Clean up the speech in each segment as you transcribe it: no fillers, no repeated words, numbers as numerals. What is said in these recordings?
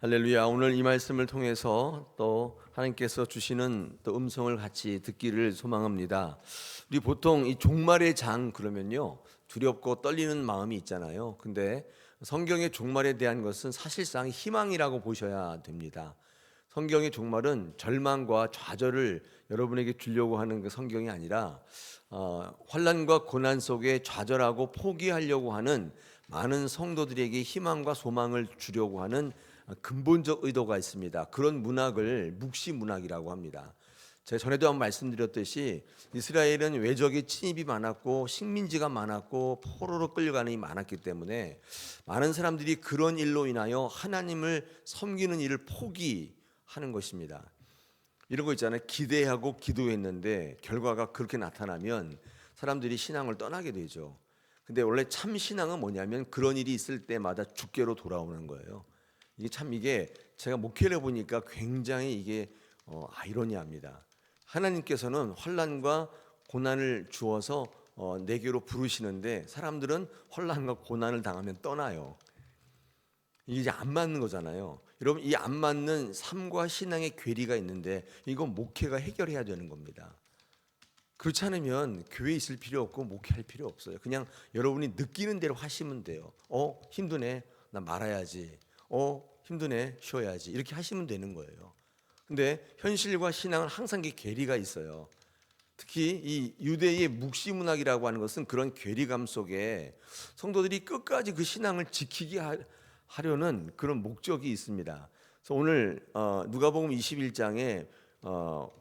할렐루야. 오늘 이 말씀을 통해서 또 하나님께서 주시는 또 음성을 같이 듣기를 소망합니다. 우리 보통 이 종말의 장 그러면요, 두렵고 떨리는 마음이 있잖아요. 근데 성경의 종말에 대한 것은 사실상 희망이라고 보셔야 됩니다. 성경의 종말은 절망과 좌절을 여러분에게 주려고 하는 그 성경이 아니라 환난과 고난 속에 좌절하고 포기하려고 하는 많은 성도들에게 희망과 소망을 주려고 하는 근본적 의도가 있습니다. 그런 문학을 묵시 문학이라고 합니다. 제가 전에도 한번 말씀드렸듯이 이스라엘은 외적의 침입이 많았고 식민지가 많았고 포로로 끌려가는 일이 많았기 때문에 많은 사람들이 그런 일로 인하여 하나님을 섬기는 일을 포기하는 것입니다. 이런 거 있잖아요. 기대하고 기도했는데 결과가 그렇게 나타나면 사람들이 신앙을 떠나게 되죠. 근데 원래 참 신앙은 뭐냐면 그런 일이 있을 때마다 주께로 돌아오는 거예요. 이게 제가 목회를 해보니까 굉장히 이게 아이러니합니다. 하나님께서는 환난과 고난을 주어서 내게로 부르시는데 사람들은 환난과 고난을 당하면 떠나요. 이게 이제 안 맞는 거잖아요. 여러분, 이 안 맞는 삶과 신앙의 괴리가 있는데 이건 목회가 해결해야 되는 겁니다. 그렇지 않으면 교회에 있을 필요 없고 목회할 필요 없어요. 그냥 여러분이 느끼는 대로 하시면 돼요. 힘드네, 나 말아야지. 힘드네, 쉬어야지. 이렇게 하시면 되는 거예요. 근데 현실과 신앙은 항상 괴리가 있어요. 특히 이 유대의 묵시문학이라고 하는 것은 그런 괴리감 속에 성도들이 끝까지 그 신앙을 지키게 하려는 그런 목적이 있습니다. 그래서 오늘 누가복음 21장에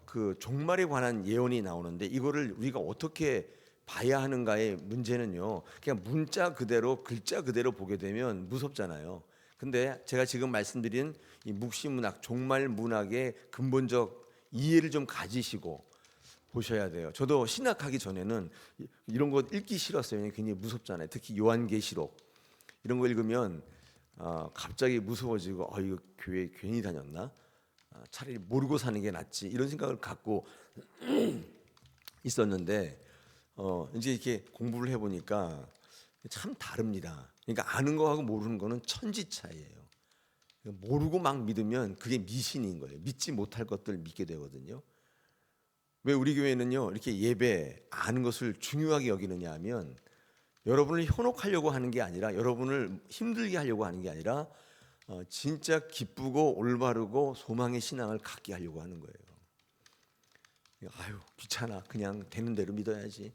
그 종말에 관한 예언이 나오는데 이거를 우리가 어떻게 봐야 하는가의 문제는요, 그냥 문자 그대로 글자 그대로 보게 되면 무섭잖아요. 근데 제가 지금 말씀드린 이 묵시문학, 종말 문학의 근본적 이해를 좀 가지시고 보셔야 돼요. 저도 신학하기 전에는 이런 거 읽기 싫었어요. 굉장히 무섭잖아요. 특히 요한계시록 이런 거 읽으면 갑자기 무서워지고 이거 교회 괜히 다녔나? 차라리 모르고 사는 게 낫지, 이런 생각을 갖고 있었는데 이제 이렇게 공부를 해보니까 참 다릅니다. 그러니까 아는 거하고 모르는 거는 천지 차이예요. 모르고 막 믿으면 그게 미신인 거예요. 믿지 못할 것들 믿게 되거든요. 왜 우리 교회는요 이렇게 예배 아는 것을 중요하게 여기느냐 하면 여러분을 현혹하려고 하는 게 아니라, 여러분을 힘들게 하려고 하는 게 아니라 진짜 기쁘고 올바르고 소망의 신앙을 갖게 하려고 하는 거예요. 귀찮아, 그냥 되는 대로 믿어야지,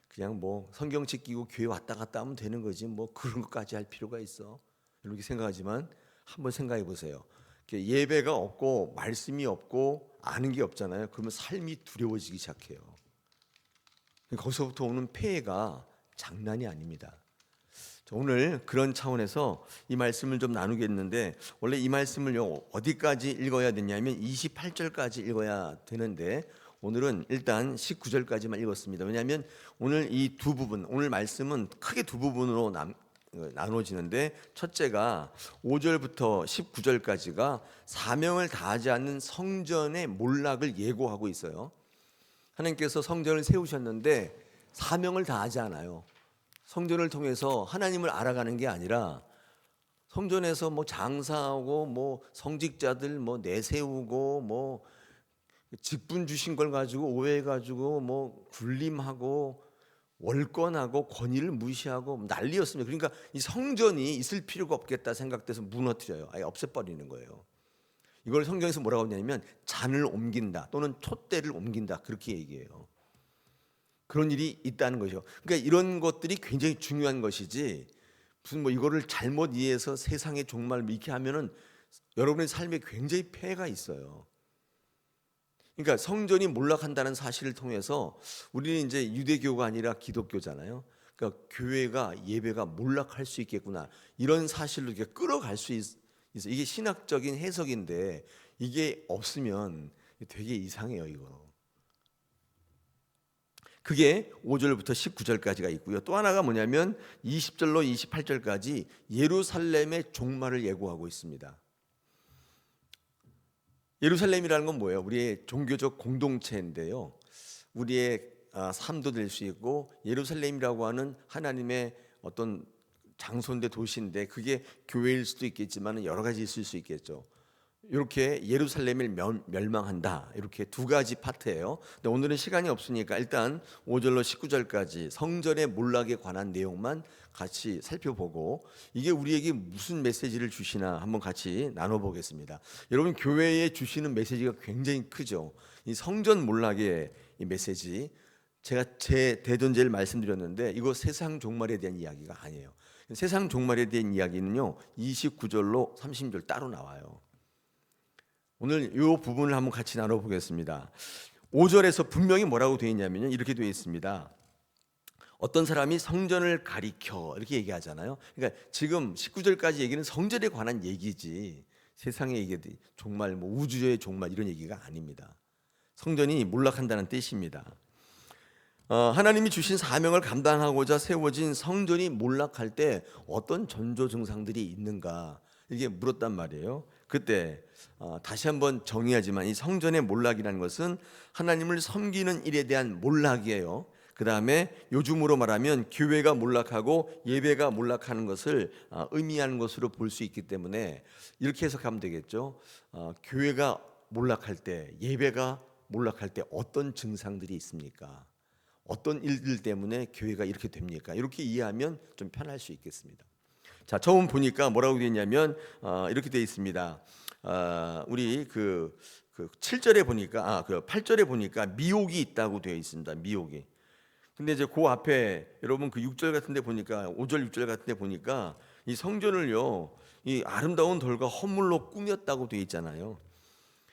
그냥 뭐 성경책 끼고 교회 왔다 갔다 하면 되는 거지, 뭐 그런 것까지 할 필요가 있어, 이렇게 생각하지만 한번 생각해 보세요. 예배가 없고 말씀이 없고 아는 게 없잖아요. 그러면 삶이 두려워지기 시작해요. 거기서부터 오는 폐해가 장난이 아닙니다. 오늘 그런 차원에서 이 말씀을 좀 나누겠는데, 원래 이 말씀을요 어디까지 읽어야 되냐면 28절까지 읽어야 되는데 오늘은 일단 19절까지만 읽었습니다. 왜냐하면 오늘 이 두 부분, 오늘 말씀은 크게 두 부분으로 나눠지는데, 첫째가 5절부터 19절까지가 사명을 다하지 않는 성전의 몰락을 예고하고 있어요. 하나님께서 성전을 세우셨는데 사명을 다하지 않아요. 성전을 통해서 하나님을 알아가는 게 아니라 성전에서 뭐 장사하고 뭐 성직자들 뭐 내세우고 뭐 직분 주신 걸 가지고 오해해가지고 뭐 군림하고 월권하고 권위를 무시하고 난리였습니다. 그러니까 이 성전이 있을 필요가 없겠다 생각돼서 무너뜨려요. 아예 없애버리는 거예요. 이걸 성경에서 뭐라고 하냐면 잔을 옮긴다 또는 촛대를 옮긴다, 그렇게 얘기해요. 그런 일이 있다는 거죠. 그러니까 이런 것들이 굉장히 중요한 것이지, 무슨 뭐 이거를 잘못 이해해서 세상의 종말 이렇게 하면은 여러분의 삶에 굉장히 폐해가 있어요. 그러니까 성전이 몰락한다는 사실을 통해서 우리는 이제 유대교가 아니라 기독교잖아요. 그러니까 교회가 예배가 몰락할 수 있겠구나, 이런 사실로 이렇게 끌어갈 수 있어. 이게 신학적인 해석인데 이게 없으면 되게 이상해요, 이거. 그게 5절부터 19절까지가 있고요. 또 하나가 뭐냐면 20절로 28절까지 예루살렘의 종말을 예고하고 있습니다. 예루살렘이라는 건 뭐예요? 우리의 종교적 공동체인데요. 우리의 삶도 될 수 있고, 예루살렘이라고 하는 하나님의 어떤 장소인데 도시인데 그게 교회일 수도 있겠지만 여러 가지 있을 수 있겠죠. 이렇게 예루살렘을 멸망한다. 이렇게 두 가지 파트예요. 근데 오늘은 시간이 없으니까 일단 5절로 19절까지 성전의 몰락에 관한 내용만 같이 살펴보고 이게 우리에게 무슨 메시지를 주시나 한번 같이 나눠보겠습니다. 여러분, 교회에 주시는 메시지가 굉장히 크죠. 이 성전 몰락의 이 메시지, 제가 제 대전제를 말씀드렸는데 이거 세상 종말에 대한 이야기가 아니에요. 세상 종말에 대한 이야기는요 29절로 30절 따로 나와요. 오늘 이 부분을 한번 같이 나눠보겠습니다. 5절에서 분명히 뭐라고 되어 있냐면요, 이렇게 되어 있습니다. 어떤 사람이 성전을 가리켜 이렇게 얘기하잖아요. 그러니까 지금 19절까지 얘기는 성전에 관한 얘기지 세상의 얘기들, 종말, 뭐 우주의 종말 이런 얘기가 아닙니다. 성전이 몰락한다는 뜻입니다. 하나님이 주신 사명을 감당하고자 세워진 성전이 몰락할 때 어떤 전조 증상들이 있는가 이게 물었단 말이에요. 그때 다시 한번 정의하지만 이 성전의 몰락이라는 것은 하나님을 섬기는 일에 대한 몰락이에요. 그 다음에 요즘으로 말하면 교회가 몰락하고 예배가 몰락하는 것을 의미하는 것으로 볼 수 있기 때문에 이렇게 해석하면 되겠죠. 교회가 몰락할 때, 예배가 몰락할 때 어떤 증상들이 있습니까? 어떤 일들 때문에 교회가 이렇게 됩니까? 이렇게 이해하면 좀 편할 수 있겠습니다. 자, 처음 보니까 뭐라고 되어 있냐면 이렇게 되어 있습니다. 우리 그 7절에 보니까 그 8절에 보니까 미혹이 있다고 되어 있습니다. 미혹이. 근데 이제 그 앞에 여러분 그 6절 같은 데 보니까 5절 6절 같은 데 보니까 이 성전을요 이 아름다운 돌과 헌물로 꾸몄다고 되어 있잖아요.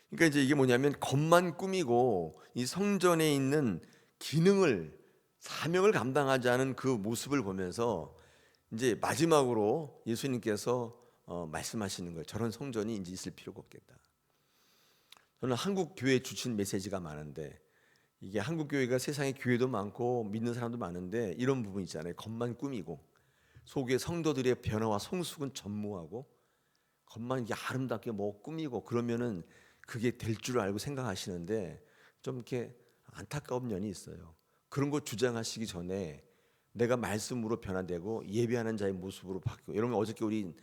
그러니까 이제 이게 뭐냐면 겉만 꾸미고 이 성전에 있는 기능을, 사명을 감당하지 않은 그 모습을 보면서 이제 마지막으로 예수님께서 말씀하시는 거예요. 저런 성전이 이제 있을 필요가 없겠다. 저는 한국 교회에 주신 메시지가 많은데 이게 한국 교회가 세상에 교회도 많고 믿는 사람도 많은데 이런 부분 있잖아요. 겉만 꾸미고 속에 성도들의 변화와 성숙은 전무하고 겉만 이게 아름답게 뭐 꾸미고 그러면은 그게 될 줄 알고 생각하시는데 좀 이렇게 안타까운 면이 있어요. 그런 거 주장하시기 전에 내가 말씀으로 변화되고 예배하는 자의 모습으로 바뀌고, 여러분 어저께 우리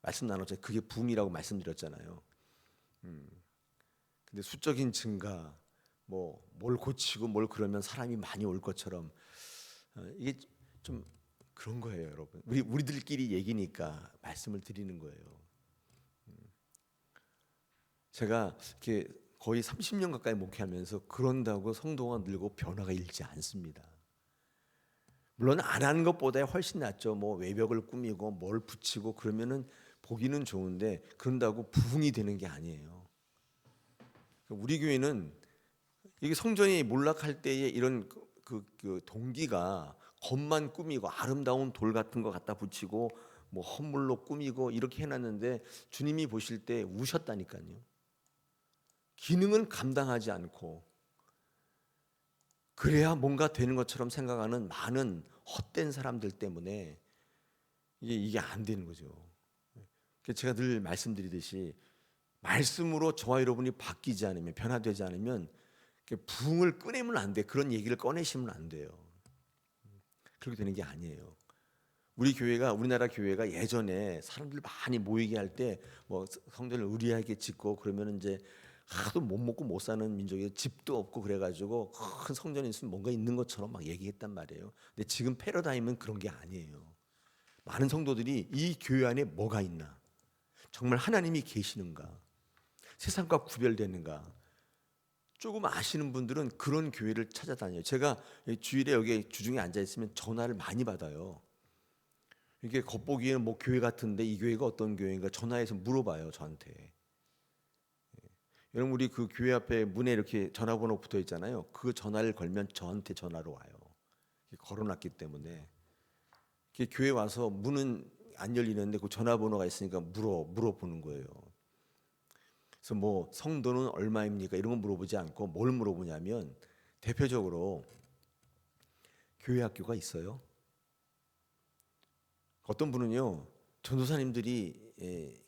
말씀 나눴잖아요. 그게 붐이라고 말씀드렸잖아요. 근데 수적인 증가, 뭐 뭘 고치고 뭘 그러면 사람이 많이 올 것처럼 이게 좀 그런 거예요, 여러분. 우리들끼리 얘기니까 말씀을 드리는 거예요. 제가 이렇게 거의 30년 가까이 목회하면서 그런다고 성도가 늘고 변화가 일지 않습니다. 물론 안 하는 것보다 훨씬 낫죠. 뭐 외벽을 꾸미고 뭘 붙이고 그러면은 보기는 좋은데 그런다고 부흥이 되는 게 아니에요. 우리 교회는 이게 성전이 몰락할 때에 이런 그 동기가 겉만 꾸미고 아름다운 돌 같은 거 갖다 붙이고 뭐 헌물로 꾸미고 이렇게 해놨는데 주님이 보실 때 우셨다니까요. 기능은 감당하지 않고 그래야 뭔가 되는 것처럼 생각하는 많은 헛된 사람들 때문에 이게 안 되는 거죠. 제가 늘 말씀드리듯이 말씀으로 저와 여러분이 바뀌지 않으면, 변화되지 않으면 부흥을 꺼내면 안 돼. 그런 얘기를 꺼내시면 안 돼요. 그렇게 되는 게 아니에요. 우리나라 교회가 예전에 사람들 많이 모이게 할 때 뭐 성전을 의리하게 짓고 그러면 이제 하도 못 먹고 못 사는 민족이 집도 없고 그래가지고 큰 성전이 있으면 뭔가 있는 것처럼 막 얘기했단 말이에요. 근데 지금 패러다임은 그런 게 아니에요. 많은 성도들이 이 교회 안에 뭐가 있나, 정말 하나님이 계시는가, 세상과 구별되는가 조금 아시는 분들은 그런 교회를 찾아다녀요. 제가 주일에 여기 주중에 앉아 있으면 전화를 많이 받아요. 이게 겉보기에는 뭐 교회 같은데 이 교회가 어떤 교회인가 전화해서 물어봐요, 저한테. 여러분, 우리 그 교회 앞에 문에 이렇게 전화번호 붙어 있잖아요. 그 전화를 걸면 저한테 전화로 와요. 걸어놨기 때문에. 교회 와서 문은 안 열리는데 그 전화번호가 있으니까 물어보는 거예요. 그래서 뭐 성도는 얼마입니까? 이런 거 물어보지 않고 뭘 물어보냐면 대표적으로 교회 학교가 있어요. 어떤 분은요, 전도사님들이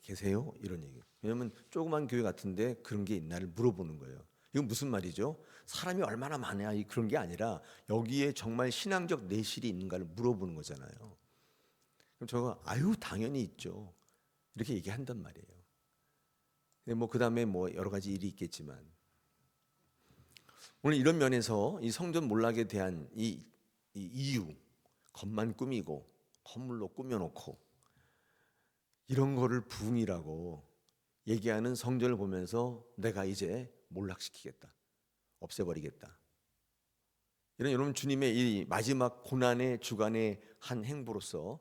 계세요? 이런 얘기. 왜냐면 조그만 교회 같은데 그런 게 있나를 물어보는 거예요. 이건 무슨 말이죠? 사람이 얼마나 많아야 그런 게 아니라 여기에 정말 신앙적 내실이 있는가를 물어보는 거잖아요. 그럼 저가 아유 당연히 있죠. 이렇게 얘기한단 말이에요. 근데 뭐 그다음에 뭐 여러 가지 일이 있겠지만 오늘 이런 면에서 이 성전 몰락에 대한 이 이유, 겉만 꾸미고 건물로 꾸며놓고 이런 거를 부흥이라고 얘기하는 성전을 보면서 내가 이제 몰락시키겠다, 없애버리겠다. 이런 여러분 주님의 이 마지막 고난의 주간의 한 행보로서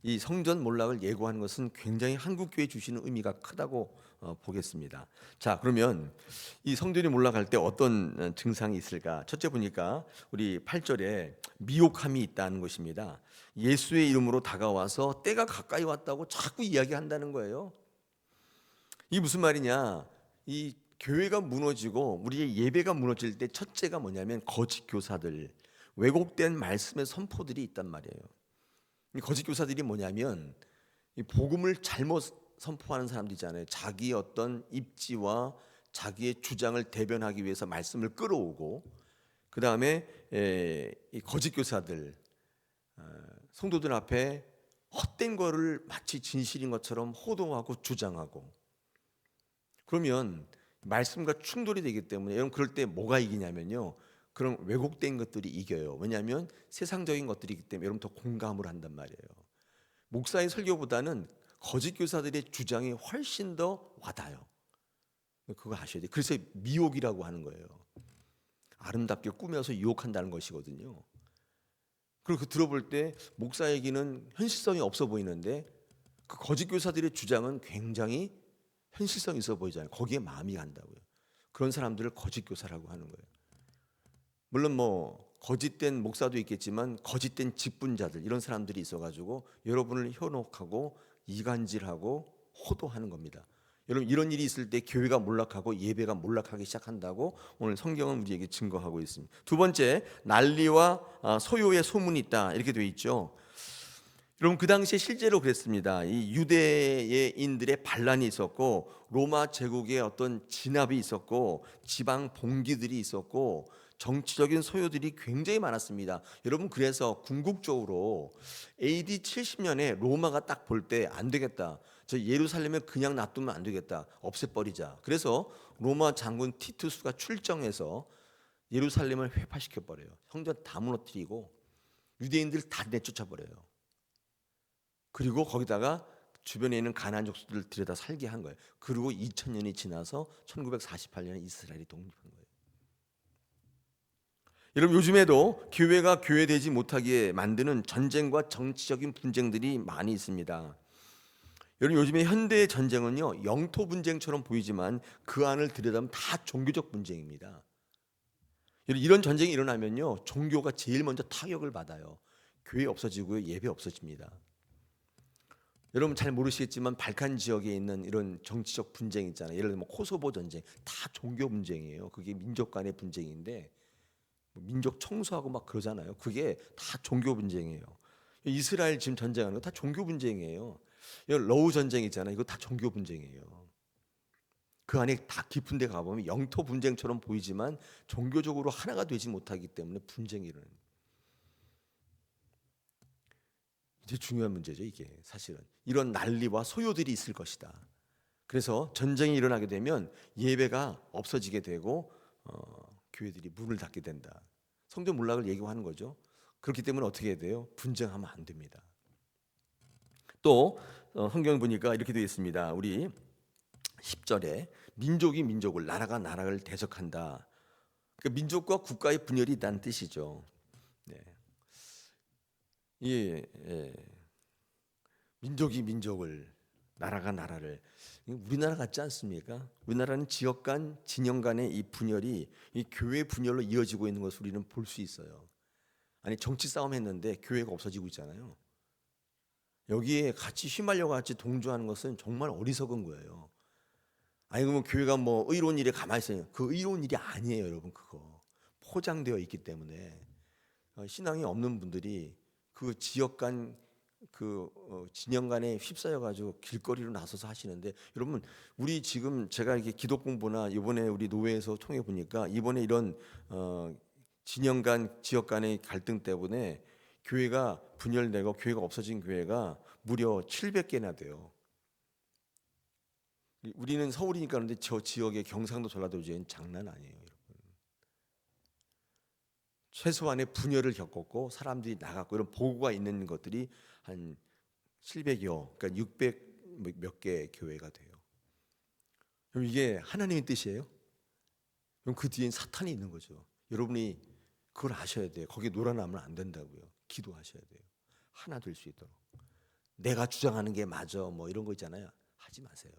이 성전 몰락을 예고하는 것은 굉장히 한국교회 주시는 의미가 크다고 보겠습니다. 자, 그러면 이 성전이 몰락할 때 어떤 증상이 있을까? 첫째 보니까 우리 8절에 미혹함이 있다는 것입니다. 예수의 이름으로 다가와서 때가 가까이 왔다고 자꾸 이야기한다는 거예요. 이게 무슨 말이냐? 이 교회가 무너지고 우리의 예배가 무너질 때 첫째가 뭐냐면 거짓 교사들, 왜곡된 말씀의 선포들이 있단 말이에요. 이 거짓 교사들이 뭐냐면 이 복음을 잘못 선포하는 사람들이잖아요. 자기 어떤 입지와 자기의 주장을 대변하기 위해서 말씀을 끌어오고 그 다음에 이 거짓 교사들 성도들 앞에 헛된 거를 마치 진실인 것처럼 호도하고 주장하고 그러면 말씀과 충돌이 되기 때문에 여러분 그럴 때 뭐가 이기냐면요. 그런 왜곡된 것들이 이겨요. 왜냐하면 세상적인 것들이기 때문에 여러분 더 공감을 한단 말이에요. 목사의 설교보다는 거짓 교사들의 주장이 훨씬 더 와닿아요. 그거 아셔야 돼요. 그래서 미혹이라고 하는 거예요. 아름답게 꾸며서 유혹한다는 것이거든요. 그리고 그 들어볼 때 목사 얘기는 현실성이 없어 보이는데 그 거짓 교사들의 주장은 굉장히 현실성 있어 보이잖아요. 거기에 마음이 간다고요. 그런 사람들을 거짓 교사라고 하는 거예요. 물론 뭐 거짓된 목사도 있겠지만 거짓된 직분자들 이런 사람들이 있어가지고 여러분을 현혹하고 이간질하고 호도하는 겁니다. 여러분 이런 일이 있을 때 교회가 몰락하고 예배가 몰락하기 시작한다고 오늘 성경은 우리에게 증거하고 있습니다. 두 번째 난리와 소요의 소문이 있다 이렇게 되어 있죠. 여러분 그 당시에 실제로 그랬습니다. 이 유대인들의 반란이 있었고 로마 제국의 어떤 진압이 있었고 지방 봉기들이 있었고 정치적인 소요들이 굉장히 많았습니다. 여러분 그래서 궁극적으로 AD 70년에 로마가 딱 볼 때 안 되겠다. 저 예루살렘에 그냥 놔두면 안 되겠다. 없애버리자. 그래서 로마 장군 티투스가 출정해서 예루살렘을 회파시켜 버려요. 성전 다 무너뜨리고 유대인들 다 내쫓아 버려요. 그리고 거기다가 주변에 있는 가나안 족속들을 들여다 살게 한 거예요. 그리고 2000년이 지나서 1948년에 이스라엘이 독립한 거예요. 여러분 요즘에도 교회가 교회되지 못하게 만드는 전쟁과 정치적인 분쟁들이 많이 있습니다. 여러분 요즘에 현대의 전쟁은요 영토 분쟁처럼 보이지만 그 안을 들여다보면 다 종교적 분쟁입니다. 이런 전쟁이 일어나면요 종교가 제일 먼저 타격을 받아요. 교회 없어지고요 예배 없어집니다. 여러분 잘 모르시겠지만 발칸 지역에 있는 이런 정치적 분쟁 있잖아요. 예를 들면 코소보 전쟁 다 종교 분쟁이에요. 그게 민족 간의 분쟁인데 민족 청소하고 막 그러잖아요. 그게 다 종교 분쟁이에요. 이스라엘 지금 전쟁하는 거 다 종교 분쟁이에요. 러우 전쟁 있잖아요. 이거 다 종교 분쟁이에요. 그 안에 다 깊은 데 가보면 영토 분쟁처럼 보이지만 종교적으로 하나가 되지 못하기 때문에 분쟁이 일어나요. 이제 중요한 문제죠. 이게 사실은 이런 난리와 소요들이 있을 것이다. 그래서 전쟁이 일어나게 되면 예배가 없어지게 되고 교회들이 문을 닫게 된다. 성전 몰락을 예고하는 거죠. 그렇기 때문에 어떻게 해야 돼요? 분쟁하면 안 됩니다. 또 성경 보니까 이렇게 되어 있습니다. 우리 10절에 민족이 민족을 나라가 나라를 대적한다. 그러니까 민족과 국가의 분열이 있다는 뜻이죠. 네. 예. 민족이 민족을 나라가 나라를 우리나라 같지 않습니까? 우리나라는 지역 간 진영 간의 이 분열이 이 교회 분열로 이어지고 있는 것을 우리는 볼 수 있어요. 아니 정치 싸움 했는데 교회가 없어지고 있잖아요. 여기에 같이 휘말려 같이 동조하는 것은 정말 어리석은 거예요. 아니 그러면 교회가 뭐 의로운 일에 가만히 있어요. 그 의로운 일이 아니에요, 여러분. 그거 포장되어 있기 때문에 신앙이 없는 분들이 그 지역 간 진영 간에 휩싸여 가지고 길거리로 나서서 하시는데 여러분 우리 지금 제가 이렇게 기도 공부나 이번에 우리 노회에서 통해 보니까 이번에 이런 진영 간 지역 간의 갈등 때문에 교회가 분열되고 교회가 없어진 교회가 무려 700개나 돼요. 우리는 서울이니까 그런데 저 지역의 경상도 전라도 지역은 장난 아니에요, 여러분. 최소한의 분열을 겪었고 사람들이 나갔고 이런 보고가 있는 것들이 한 700여, 그러니까 600 몇 개 교회가 돼요. 그럼 이게 하나님의 뜻이에요? 그럼 그 뒤엔 사탄이 있는 거죠. 여러분이 그걸 아셔야 돼요. 거기에 놀아나면 안 된다고요. 기도하셔야 돼요. 하나 될 수 있도록. 내가 주장하는 게 맞아 뭐 이런 거 있잖아요. 하지 마세요.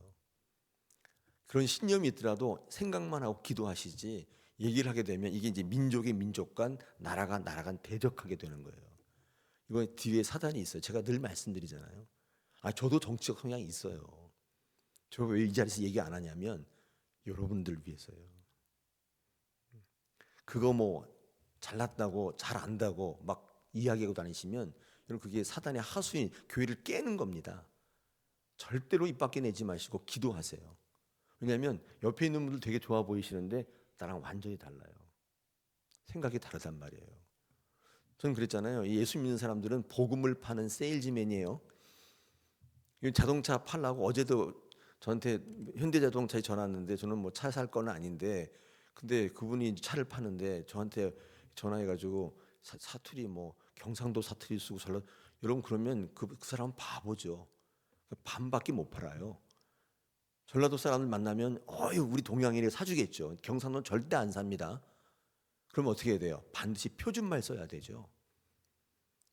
그런 신념이 있더라도 생각만 하고 기도하시지, 얘기를 하게 되면 이게 이제 민족의 민족 간 나라가 나라 간 대적하게 되는 거예요. 이건 뒤에 사단이 있어요. 제가 늘 말씀드리잖아요. 저도 정치적 성향이 있어요. 저 왜 이 자리에서 얘기 안 하냐면 여러분들 위해서요. 그거 뭐 잘났다고 잘 안다고 막 이야기하고 다니시면 여러분 그게 사단의 하수인 교회를 깨는 겁니다. 절대로 입 밖에 내지 마시고 기도하세요. 왜냐하면 옆에 있는 분들 되게 좋아 보이시는데 나랑 완전히 달라요. 생각이 다르단 말이에요. 저는 그랬잖아요. 예수 믿는 사람들은 복음을 파는 세일즈맨이에요. 자동차 팔라고 어제도 저한테 현대자동차에 전화 왔는데 저는 뭐 차 살 건 아닌데 근데 그분이 차를 파는데 저한테 전화해가지고 사투리 뭐 경상도 사투리 쓰고 여러분 그러면 그 사람은 바보죠. 반밖에 못 팔아요. 전라도 사람을 만나면 우리 동양인이 사주겠죠. 경상도는 절대 안 삽니다. 그럼 어떻게 해야 돼요? 반드시 표준말 써야 되죠.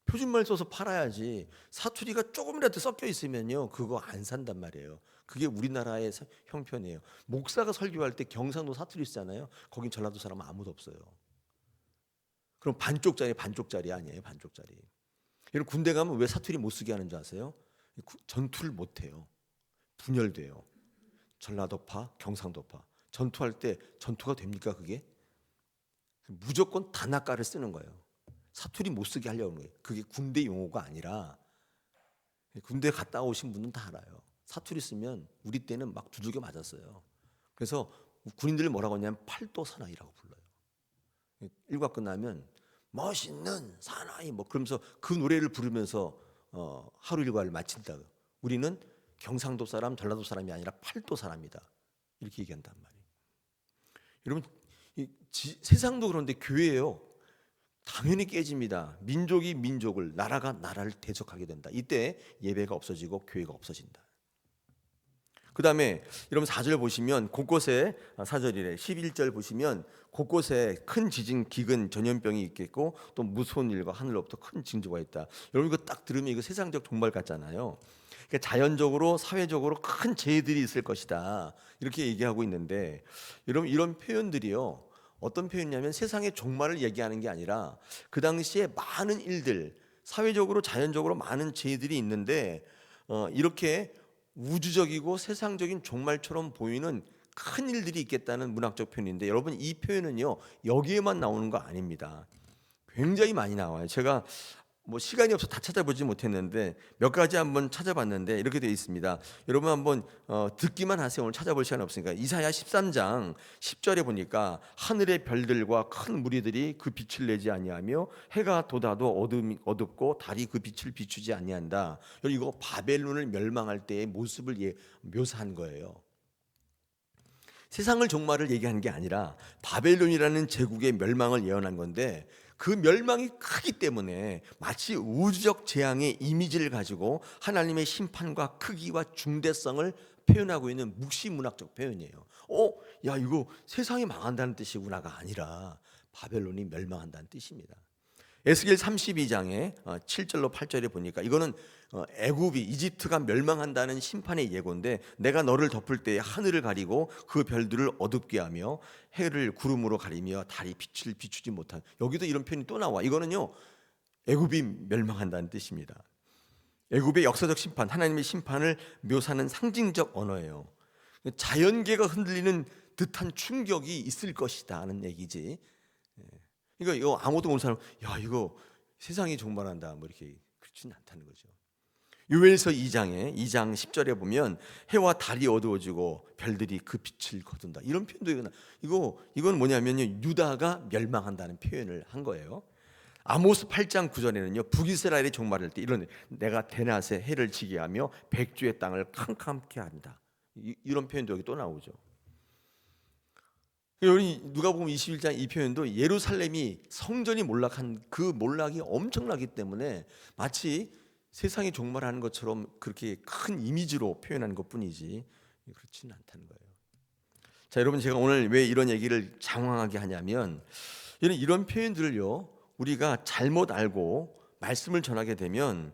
표준말 써서 팔아야지. 사투리가 조금이라도 섞여 있으면요 그거 안 산단 말이에요. 그게 우리나라의 형편이에요. 목사가 설교할 때 경상도 사투리 쓰잖아요. 거긴 전라도 사람은 아무도 없어요. 그럼 반쪽짜리 아니에요. 반쪽짜리. 여러분 군대 가면 왜 사투리 못 쓰게 하는 줄 아세요? 전투를 못 해요. 분열돼요. 전라도파, 경상도파. 전투할 때 전투가 됩니까 그게? 무조건 단아가를 쓰는 거예요. 사투리 못 쓰게 하려는 거예요. 그게 군대 용어가 아니라 군대 갔다 오신 분은 다 알아요. 사투리 쓰면 우리 때는 막 두들겨 맞았어요. 그래서 군인들이 뭐라고 하냐면 팔도 사나이라고 불러요. 일과 끝나면 멋있는 사나이 뭐 그러면서 그 노래를 부르면서 하루 일과를 마친다. 우리는 경상도 사람, 전라도 사람이 아니라 팔도 사람이다. 이렇게 얘기한단 말이에요. 여러분 세상도 그런데 교회예요. 당연히 깨집니다. 민족이 민족을, 나라가 나라를 대적하게 된다. 이때 예배가 없어지고 교회가 없어진다. 그 다음에 여러분 4절 보시면 곳곳에 4절이래 11절 보시면 곳곳에 큰 지진, 기근, 전염병이 있겠고 또 무서운 일과 하늘로부터 큰 징조가 있다. 여러분 이거 딱 들으면 이거 세상적 종말 같잖아요. 그러니까 자연적으로 사회적으로 큰 재해들이 있을 것이다. 이렇게 얘기하고 있는데 여러분 이런 표현들이요. 어떤 표현이냐면 세상의 종말을 얘기하는 게 아니라 그 당시에 많은 일들, 사회적으로 자연적으로 많은 재해들이 있는데 이렇게 우주적이고 세상적인 종말처럼 보이는 큰 일들이 있겠다는 문학적 표현인데 여러분 이 표현은요 여기에만 나오는 거 아닙니다. 굉장히 많이 나와요. 제가 뭐 시간이 없어 다 찾아보지 못했는데 몇 가지 한번 찾아봤는데 이렇게 되어 있습니다. 여러분 한번 듣기만 하세요. 오늘 찾아볼 시간 없으니까. 이사야 13장 10절에 보니까 하늘의 별들과 큰 무리들이 그 빛을 내지 아니하며 해가 돋아도 어둡고 달이 그 빛을 비추지 아니한다. 이거 바벨론을 멸망할 때의 모습을 묘사한 거예요. 세상을 종말을 얘기하는 게 아니라 바벨론이라는 제국의 멸망을 예언한 건데 그 멸망이 크기 때문에 마치 우주적 재앙의 이미지를 가지고 하나님의 심판과 크기와 중대성을 표현하고 있는 묵시문학적 표현이에요. 야 이거 세상이 망한다는 뜻이구나가 아니라 바벨론이 멸망한다는 뜻입니다. 에스겔 32장에 7절로 8절에 보니까 이거는 애굽이 이집트가 멸망한다는 심판의 예고인데 내가 너를 덮을 때에 하늘을 가리고 그 별들을 어둡게 하며 해를 구름으로 가리며 달이 빛을 비추지 못한 여기도 이런 표현이 또 나와. 이거는요 애굽이 멸망한다는 뜻입니다. 애굽의 역사적 심판, 하나님의 심판을 묘사하는 상징적 언어예요. 자연계가 흔들리는 듯한 충격이 있을 것이다 하는 얘기지. 이거 아무도 모르는 사람, 야 이거 세상이 종말한다 뭐 이렇게 그렇지는 않다는 거죠. 요엘서 2장 10절에 보면 해와 달이 어두워지고 별들이 그 빛을 거둔다 이런 표현도 이건 뭐냐면요 유다가 멸망한다는 표현을 한 거예요. 아모스 8장 9절에는요. 북이스라엘이 종말할 때 이런 내가 대낮에 해를 지게 하며 백주의 땅을 캄캄케 한다. 이런 표현도 여기 또 나오죠. 우리 누가복음 21장 이 표현도 예루살렘이 성전이 몰락한 그 몰락이 엄청나기 때문에 마치 세상이 종말하는 것처럼 그렇게 큰 이미지로 표현하는 것뿐이지 그렇지는 않다는 거예요. 자, 여러분 제가 오늘 왜 이런 얘기를 장황하게 하냐면 이런 표현들을요 우리가 잘못 알고 말씀을 전하게 되면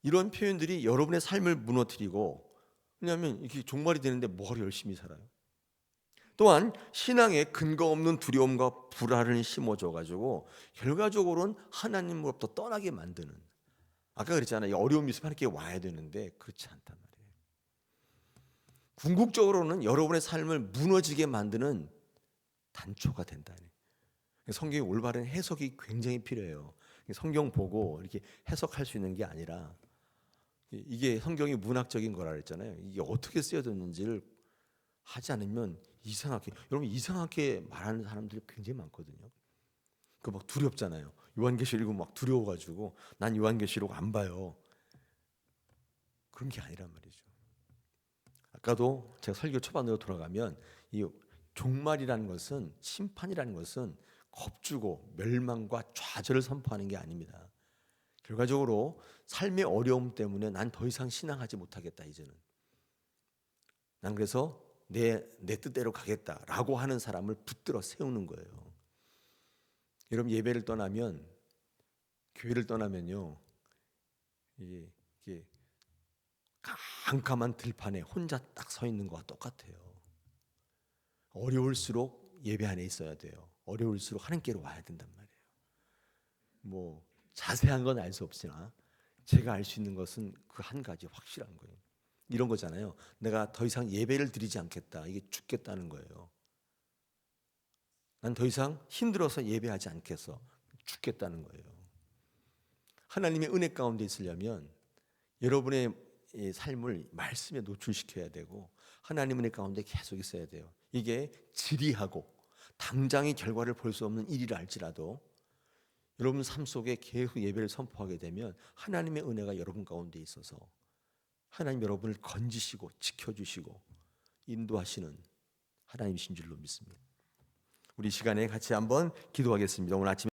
이런 표현들이 여러분의 삶을 무너뜨리고, 왜냐하면 이렇게 종말이 되는데 뭐하러 열심히 살아요? 또한 신앙에 근거 없는 두려움과 불안을 심어줘가지고 결과적으로는 하나님으로부터 떠나게 만드는, 아까 그랬잖아요. 어려움이 있으면 하나님께 와야 되는데 그렇지 않단 말이에요. 궁극적으로는 여러분의 삶을 무너지게 만드는 단초가 된다. 성경의 올바른 해석이 굉장히 필요해요. 성경 보고 이렇게 해석할 수 있는 게 아니라 이게 성경이 문학적인 거라 그랬잖아요. 이게 어떻게 쓰여졌는지를 하지 않으면 이상하게, 여러분 이상하게 말하는 사람들이 굉장히 많거든요. 그 막 두렵잖아요. 요한계시록 읽으면 막 두려워가지고 난 요한계시록 안 봐요. 그런 게 아니란 말이죠. 아까도 제가 설교 초반으로 돌아가면 이 종말이라는 것은, 심판이라는 것은 겁주고 멸망과 좌절을 선포하는 게 아닙니다. 결과적으로 삶의 어려움 때문에 난 더 이상 신앙하지 못하겠다, 이제는 난 그래서 내 뜻대로 가겠다라고 하는 사람을 붙들어 세우는 거예요. 여러분 예배를 떠나면, 교회를 떠나면요, 이게 깜깜한 들판에 혼자 딱 서 있는 것과 똑같아요. 어려울수록 예배 안에 있어야 돼요. 어려울수록 하나님께로 와야 된단 말이에요. 뭐 자세한 건 알 수 없으나 제가 알 수 있는 것은 그 한 가지 확실한 거예요. 이런 거잖아요. 내가 더 이상 예배를 드리지 않겠다. 이게 죽겠다는 거예요. 난 더 이상 힘들어서 예배하지 않겠어. 죽겠다는 거예요. 하나님의 은혜 가운데 있으려면 여러분의 삶을 말씀에 노출시켜야 되고 하나님 은혜 가운데 계속 있어야 돼요. 이게 지리하고 당장의 결과를 볼 수 없는 일이라 할지라도 여러분 삶 속에 계속 예배를 선포하게 되면 하나님의 은혜가 여러분 가운데 있어서 하나님 여러분을 건지시고 지켜주시고 인도하시는 하나님이신 줄로 믿습니다. 우리 시간에 같이 한번 기도하겠습니다. 오늘 아침